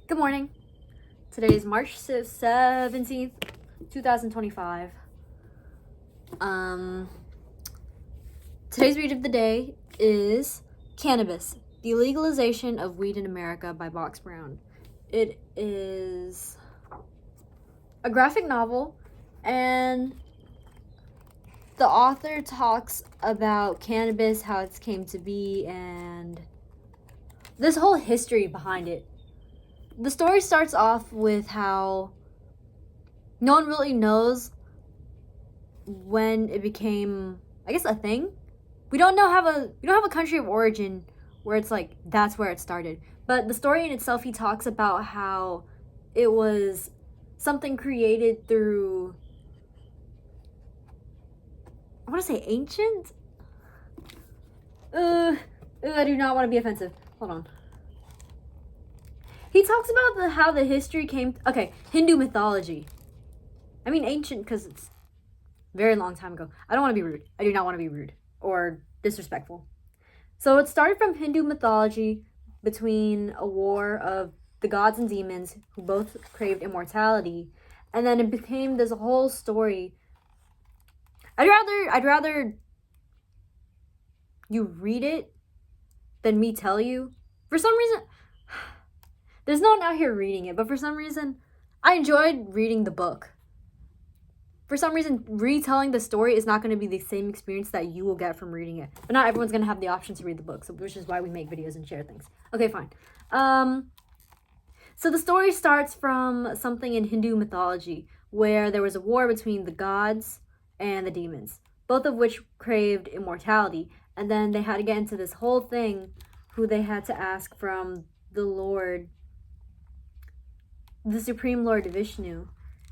Good morning. Today is March 17th, 2025. Today's read of the day is Cannabis, the Illegalization of Weed in America by Box Brown. It is a graphic novel, and the author talks about cannabis, how it came to be, and this whole history behind it. The story starts off with how no one really knows when it became, I guess, a thing. We don't have a country of origin where it's like that's where it started. But the story in itself, he talks about how it was something created through, I want to say ancient. I do not want to be offensive. Hold on. He talks about how the history came. Okay, Hindu mythology. I mean ancient because it's a very long time ago. I don't want to be rude. I do not want to be rude or disrespectful. So it started from Hindu mythology between a war of the gods and demons who both craved immortality, and then it became this whole story. I'd rather you read it than me tell you. For some reason, there's no one out here reading it, but for some reason, I enjoyed reading the book. For some reason, retelling the story is not going to be the same experience that you will get from reading it. But not everyone's going to have the option to read the book, which is why we make videos and share things. Okay, fine. So the story starts from something in Hindu mythology where there was a war between the gods and the demons, both of which craved immortality. And then they had to get into this whole thing who they had to ask from the Lord, the Supreme Lord Vishnu.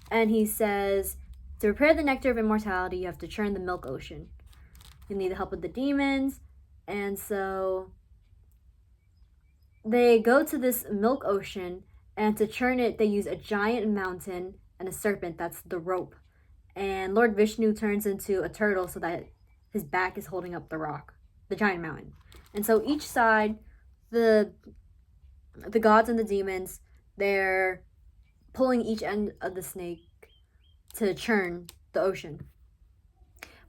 And he says, to prepare the nectar of immortality, you have to churn the milk ocean. You need the help of the demons. And so they go to this milk ocean, and to churn it, they use a giant mountain and a serpent. That's the rope. And Lord Vishnu turns into a turtle so that his back is holding up the rock, the giant mountain. And so each side, the gods and the demons, they're pulling each end of the snake to churn the ocean.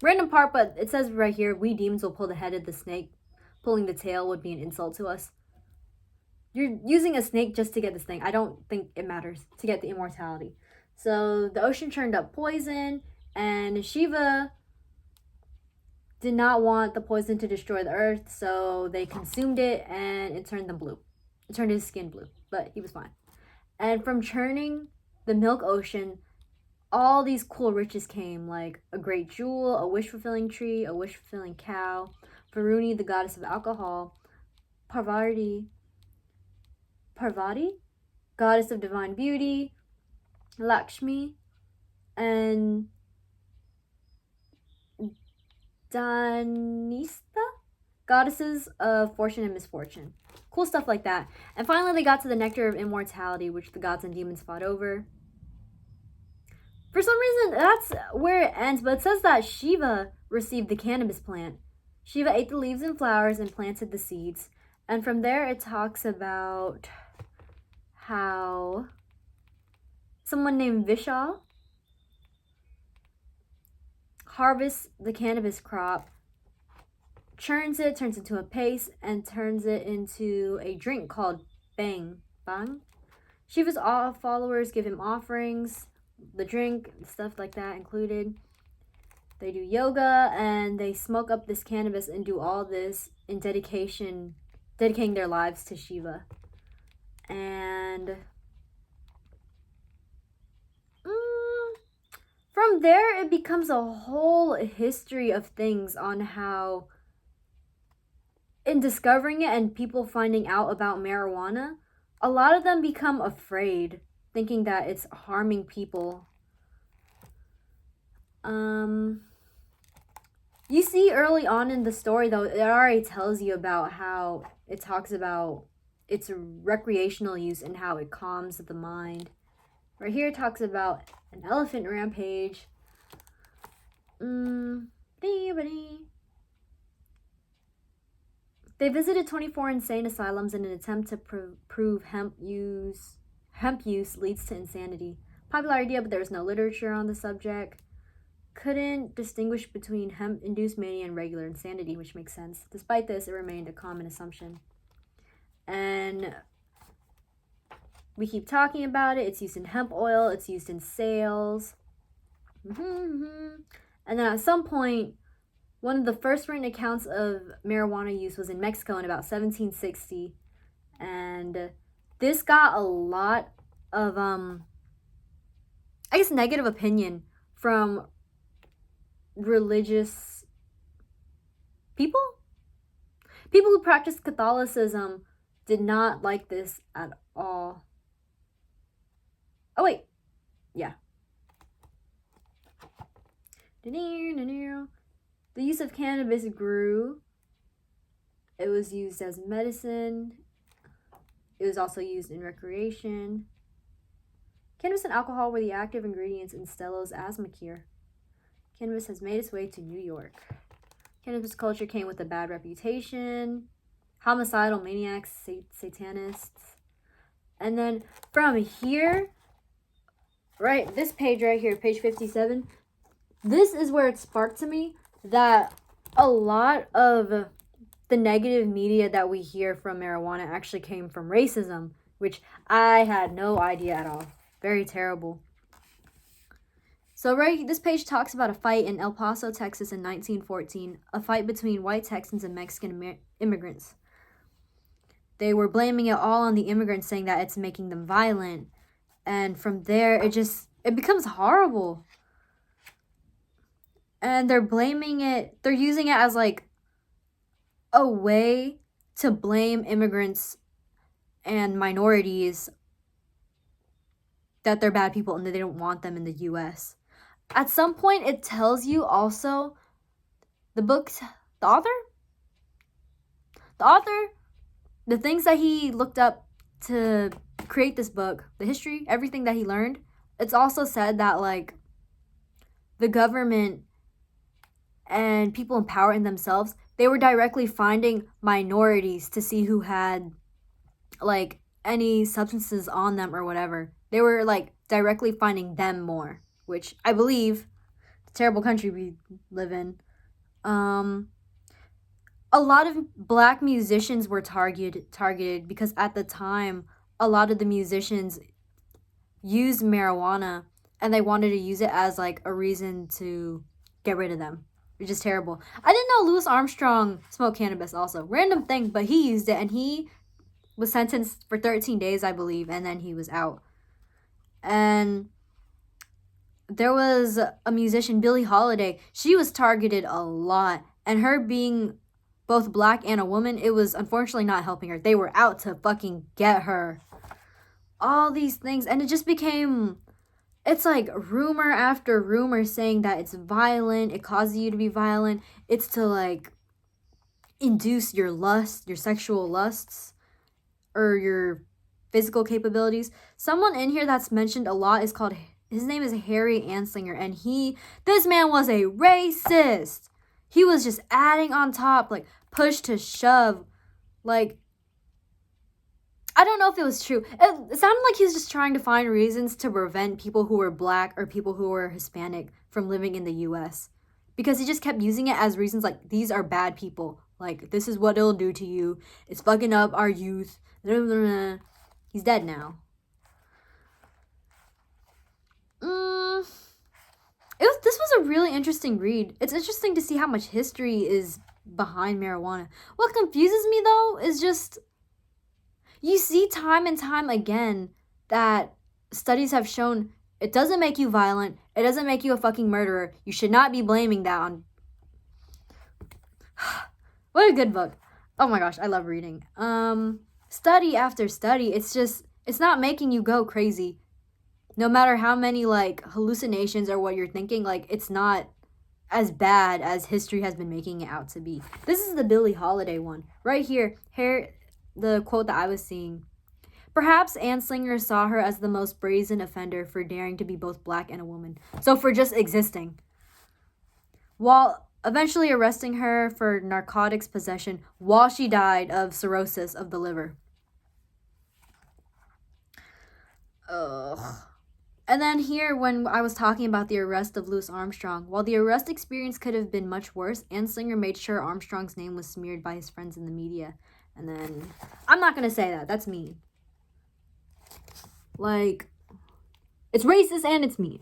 Random part, but it says right here, we demons will pull the head of the snake. Pulling the tail would be an insult to us. You're using a snake just to get this thing. I don't think it matters to get the immortality. So the ocean churned up poison, and Shiva did not want the poison to destroy the earth, so they consumed it, and it turned them blue. It turned his skin blue, but he was fine. And from churning the milk ocean, all these cool riches came, like a great jewel, a wish-fulfilling tree, a wish-fulfilling cow, Varuni, the goddess of alcohol, Parvati, goddess of divine beauty, Lakshmi, and Danista, goddesses of fortune and misfortune. Cool stuff like that. And finally, they got to the nectar of immortality, which the gods and demons fought over. For some reason, that's where it ends, but it says that Shiva received the cannabis plant. Shiva ate the leaves and flowers and planted the seeds. And from there, it talks about how someone named Vishal harvests the cannabis crop, churns it, turns it into a paste, and turns it into a drink called Bang. Shiva's followers give him offerings, the drink, stuff like that included. They do yoga, and they smoke up this cannabis and do all this in dedicating their lives to Shiva. And from there, it becomes a whole history of things on how, in discovering it and people finding out about marijuana, a lot of them become afraid, thinking that it's harming people. You see early on in the story, though, it already tells you about how it talks about its recreational use and how it calms the mind. Right here, it talks about an elephant rampage. They visited 24 insane asylums in an attempt to prove hemp use Hemp use leads to insanity. Popular idea, but there was no literature on the subject. Couldn't distinguish between hemp-induced mania and regular insanity, which makes sense. Despite this, it remained a common assumption. And we keep talking about it. It's used in hemp oil. It's used in sales. And then at some point, one of the first written accounts of marijuana use was in Mexico in about 1760. And this got a lot of, negative opinion from religious people. People who practiced Catholicism did not like this at all. Oh, wait. Yeah. The use of cannabis grew. It was used as medicine. It was also used in recreation. Cannabis and alcohol were the active ingredients in Stello's asthma cure. Cannabis has made its way to New York. Cannabis culture came with a bad reputation. Homicidal maniacs, satanists. And then from here, right, this page right here, page 57, this is where it sparked to me that a lot of the negative media that we hear from marijuana actually came from racism, which I had no idea at all. Very terrible. So this page talks about a fight in El Paso, Texas in 1914, a fight between white Texans and Mexican immigrants. They were blaming it all on the immigrants, saying that it's making them violent. And from there, it becomes horrible. And they're using it as like a way to blame immigrants and minorities that they're bad people and that they don't want them in the U.S. At some point, it tells you also the author, the things that he looked up to create this book, the history, everything that he learned. It's also said that like the government and people in power in themselves, they were directly finding minorities to see who had like any substances on them or whatever. They were like directly finding them more, which I believe, the terrible country we live in. A lot of black musicians were targeted because at the time, a lot of the musicians used marijuana and they wanted to use it as like a reason to get rid of them, which is terrible. I didn't know Louis Armstrong smoked cannabis also. Random thing, but he used it and he was sentenced for 13 days, I believe, and then he was out. And there was a musician, Billie Holiday. She was targeted a lot. And her being both black and a woman, it was unfortunately not helping her. They were out to fucking get her. All these things. And it just became, it's like rumor after rumor saying that it's violent. It causes you to be violent. It's to like induce your lust, your sexual lusts, or your physical capabilities. Someone in here that's mentioned a lot is his name is Harry Anslinger, and this man was a racist. He was just adding on top, like push to shove. Like, I don't know if it was true. It sounded like he was just trying to find reasons to prevent people who were black or people who were Hispanic from living in the U.S. Because he just kept using it as reasons like, these are bad people. Like, this is what it'll do to you. It's fucking up our youth. He's dead now. This was a really interesting read. It's interesting to see how much history is behind marijuana. What confuses me, though, is just you see time and time again that studies have shown it doesn't make you violent. It doesn't make you a fucking murderer. You should not be blaming that on... What a good book. Oh my gosh, I love reading. Study after study, it's not making you go crazy. No matter how many, like, hallucinations or what you're thinking, like, it's not as bad as history has been making it out to be. This is the Billie Holiday one. Right here, the quote that I was seeing. Perhaps Anslinger saw her as the most brazen offender for daring to be both black and a woman. So for just existing. While eventually arresting her for narcotics possession while she died of cirrhosis of the liver. And then here, when I was talking about the arrest of Louis Armstrong, while the arrest experience could have been much worse, Anslinger made sure Armstrong's name was smeared by his friends in the media. And then, I'm not going to say that. That's mean. Like, it's racist and it's mean.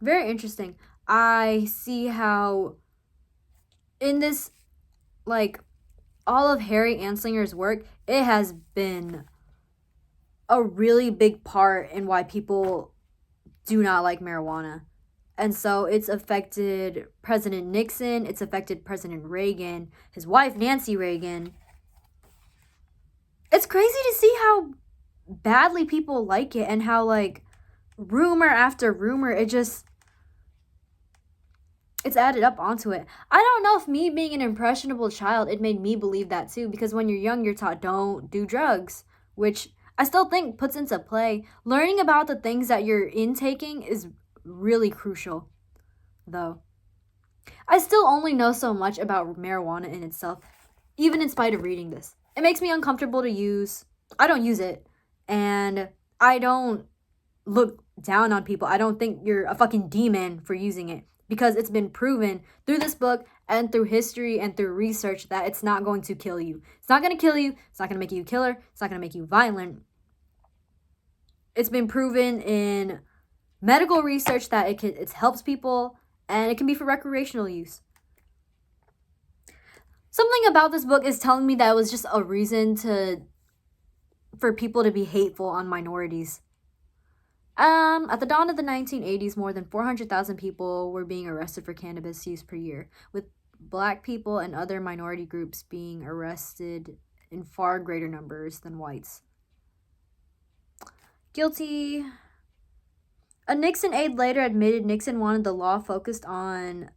Very interesting. I see how in this, like, all of Harry Anslinger's work, it has been a really big part in why people do not like marijuana. And so it's affected President Nixon, it's affected President Reagan, his wife Nancy Reagan. It's crazy to see how badly people like it and how, like, rumor after rumor, it's added up onto it. I don't know if me being an impressionable child, it made me believe that too, because when you're young, you're taught don't do drugs, which I still think puts into play. Learning about the things that you're intaking is really crucial, though. I still only know so much about marijuana in itself, even in spite of reading this. It makes me uncomfortable to use. I don't use it, and I don't look down on people. I don't think you're a fucking demon for using it, because it's been proven through this book and through history and through research that it's not going to kill you. It's not going to kill you. It's not going to make you a killer. It's not going to make you violent. It's been proven in medical research that it helps people, and it can be for recreational use. Something about this book is telling me that it was just a reason for people to be hateful on minorities. At the dawn of the 1980s, more than 400,000 people were being arrested for cannabis use per year, with Black people and other minority groups being arrested in far greater numbers than whites. Guilty. A Nixon aide later admitted Nixon wanted the law focused on...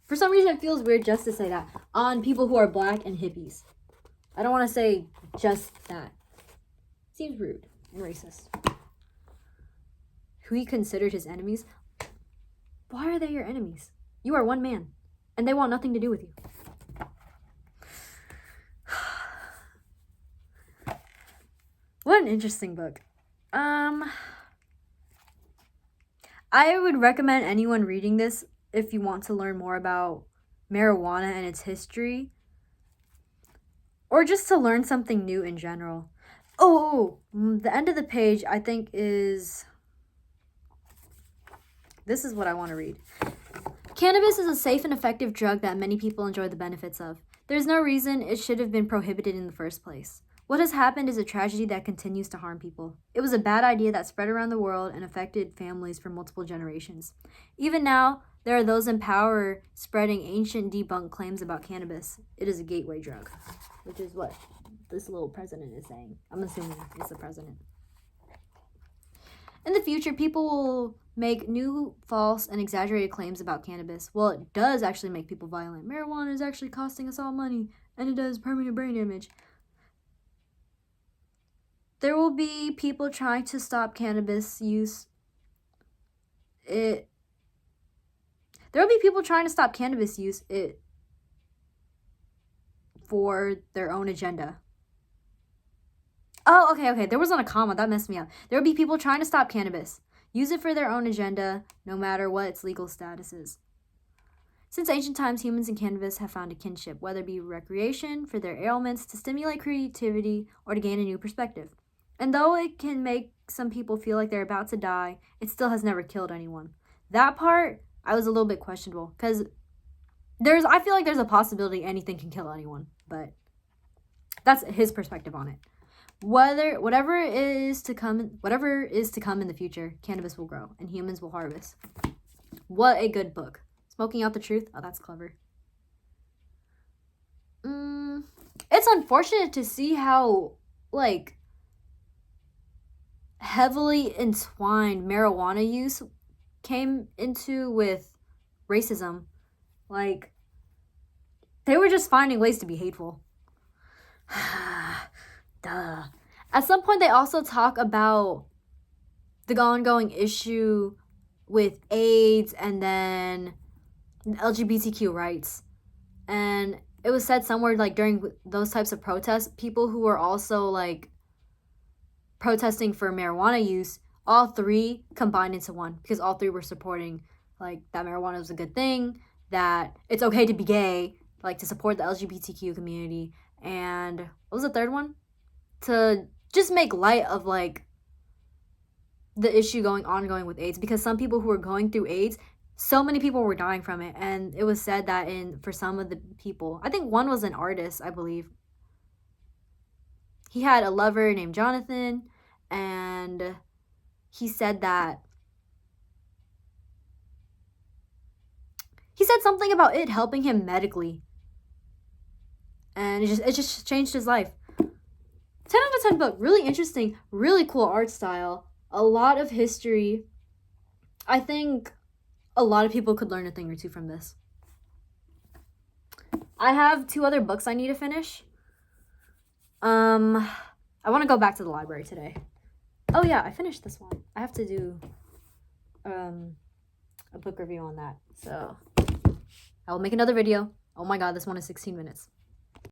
For some reason, it feels weird just to say that. On people who are Black and hippies. I don't want to say just that. Seems rude and racist. Who he considered his enemies? Why are they your enemies? You are one man, and they want nothing to do with you. What an interesting book. I would recommend anyone reading this if you want to learn more about marijuana and its history, or just to learn something new in general. The end of the page, I think, is... This is what I want to read. Cannabis is a safe and effective drug that many people enjoy the benefits of. There's no reason it should have been prohibited in the first place. What has happened is a tragedy that continues to harm people. It was a bad idea that spread around the world and affected families for multiple generations. Even now, there are those in power spreading ancient debunked claims about cannabis. It is a gateway drug, which is what this little president is saying. I'm assuming it's the president. In the future, people will make new, false, and exaggerated claims about cannabis. Well, it does actually make people violent. Marijuana is actually costing us all money, and it does permanent brain damage. There will be people trying to stop cannabis use. There will be people trying to stop cannabis use for their own agenda. Oh, okay. There wasn't a comma. That messed me up. There will be people trying to stop cannabis. Use it for their own agenda, no matter what its legal status is. Since ancient times, humans and cannabis have found a kinship, whether it be recreation, for their ailments, to stimulate creativity, or to gain a new perspective. And though it can make some people feel like they're about to die, it still has never killed anyone. That part, I was a little bit questionable, because I feel like there's a possibility anything can kill anyone, but that's his perspective on it. Whatever is to come in the future, cannabis will grow and humans will harvest. What a good book. Smoking Out the Truth. Oh, that's clever. It's unfortunate to see how, like, heavily entwined marijuana use came into with racism. Like, they were just finding ways to be hateful. Duh. At some point, they also talk about the ongoing issue with AIDS and then LGBTQ rights. And it was said somewhere, like, during those types of protests, people who were also, like, protesting for marijuana use, all three combined into one, because all three were supporting, like, that marijuana was a good thing, that it's okay to be gay, like, to support the LGBTQ community, and what was the third one? To just make light of, like, the issue ongoing with AIDS, because some people who were going through AIDS, so many people were dying from it, and it was said that for some of the people, I think one was an artist, I believe. He had a lover named Jonathan, and he said something about it helping him medically, and it just changed his life. 10 out of 10 book, really interesting, really cool art style, a lot of history. I think a lot of people could learn a thing or two from this. I have 2 other books I need to finish. I want to go back to the library today. Oh yeah, I finished this one. I have to do a book review on that. So I will make another video. Oh my god, this one is 16 minutes.